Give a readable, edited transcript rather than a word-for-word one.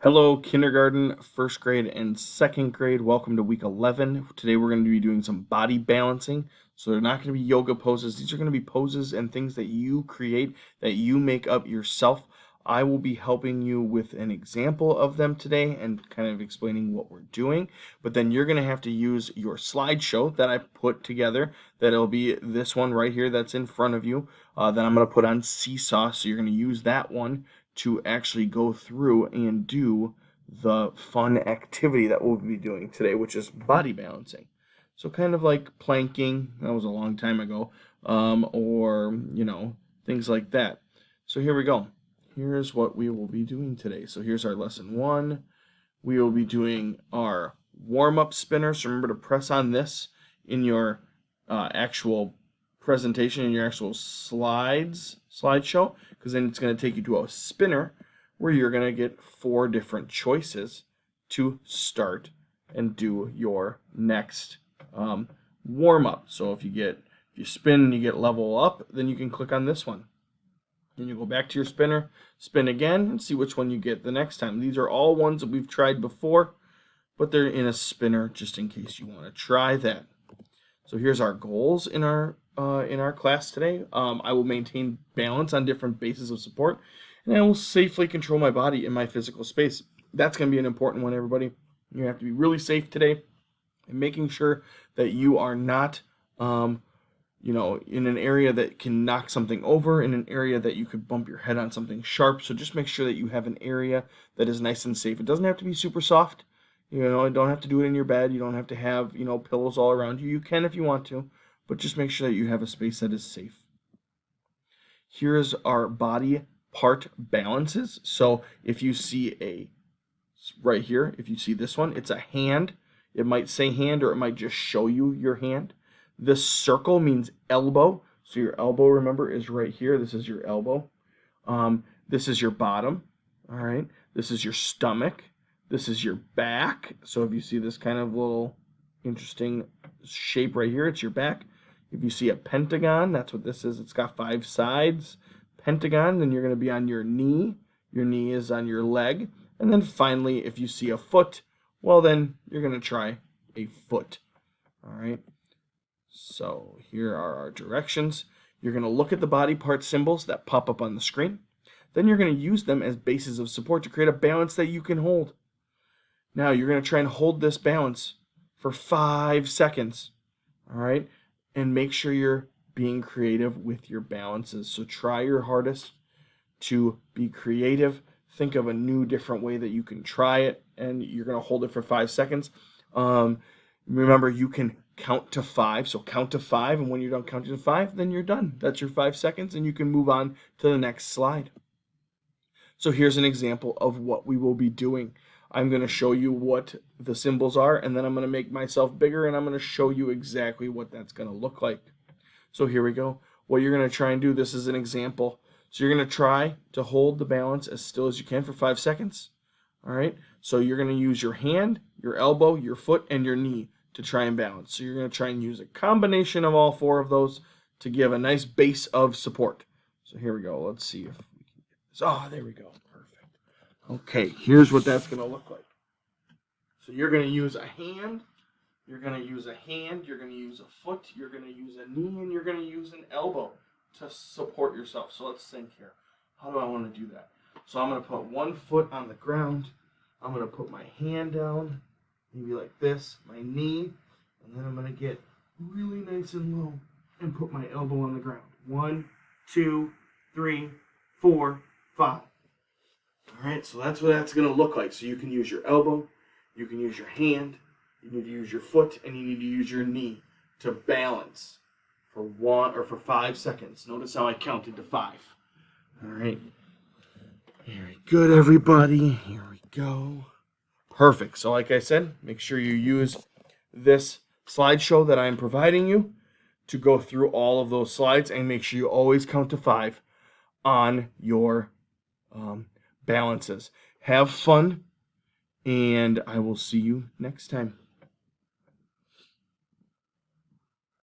Hello, kindergarten, first grade, and second grade. Welcome to week 11. Today we're going to be doing some body balancing. So they're not going to be yoga poses. These are going to be poses and things that you create, that you make up yourself. I will be helping you with an example of them today and kind of explaining what we're doing. But then you're going to have to use your slideshow that I put together. That'll be this one right here that's in front of you. That I'm going to put on Seesaw. So you're going to use that one to actually go through and do the fun activity that we'll be doing today, which is body balancing. So kind of like planking, that was a long time ago, or, things like that. So here we go. Here's what we will be doing today. So here's our lesson 1. We will be doing our warm-up spinner. So remember to press on this in your actual presentation, in your actual slideshow, because then it's going to take you to a spinner where you're going to get 4 different choices to start and do your next warm-up. So if you spin and you get level up, then you can click on this one. Then you go back to your spinner, spin again, and see which one you get the next time. These are all ones that we've tried before, but they're in a spinner just in case you want to try that. So here's our goals in our class today. I will maintain balance on different bases of support, and I will safely control my body in my physical space. That's going to be an important one, everybody. You have to be really safe today and making sure that you are not in an area that can knock something over, in an area that you could bump your head on something sharp. So just make sure that you have an area that is nice and safe. It doesn't have to be super soft. You don't have to do it in your bed. You don't have to have, pillows all around you. You can if you want to, but just make sure that you have a space that is safe. Here's our body part balances. So if you see right here, if you see this one, it's a hand. It might say hand, or it might just show you your hand. This circle means elbow. So your elbow, remember, is right here. This is your elbow. This is your bottom. All right. This is your stomach. This is your back. So if you see this kind of little interesting shape right here, it's your back. If you see a pentagon, that's what this is. It's got 5 sides. Pentagon, then you're going to be on your knee. Your knee is on your leg. And then finally, if you see a foot, well, then you're going to try a foot. All right. So here are our directions. You're going to look at the body part symbols that pop up on the screen. Then you're going to use them as bases of support to create a balance that you can hold. Now you're going to try and hold this balance for 5 seconds. All right. And make sure you're being creative with your balances. So try your hardest to be creative. Think of a new, different way that you can try it. And you're going to hold it for 5 seconds. Remember, you can count to 5. So count to 5, and when you're done counting to 5, then you're done. That's your 5 seconds, and you can move on to the next slide. So here's an example of what we will be doing. I'm going to show you what the symbols are, and then I'm going to make myself bigger, and I'm going to show you exactly what that's going to look like. So here we go. What you're going to try and do, this is an example. So you're going to try to hold the balance as still as you can for 5 seconds. All right. So you're going to use your hand, your elbow, your foot, and your knee to try and balance. So you're going to try and use a combination of all 4 of those to give a nice base of support. So here we go. Let's see if we can get this. Oh, there we go. Perfect. Okay, here's what that's going to look like. So you're going to use a hand, you're going to use a hand, you're going to use a foot, you're going to use a knee, and you're going to use an elbow to support yourself. So let's think here. How do I want to do that? So I'm going to put one foot on the ground. I'm going to put my hand down, maybe like this, my knee, and then I'm going to get really nice and low and put my elbow on the ground. 1, 2, 3, 4, 5. All right, so that's what that's going to look like. So you can use your elbow, you can use your hand, you need to use your foot, and you need to use your knee to balance for 5 seconds. Notice how I counted to 5. All right. Very good, everybody. Here we go. Perfect. So like I said, make sure you use this slideshow that I'm providing you to go through all of those slides, and make sure you always count to 5 on your balances. Have fun, and I will see you next time.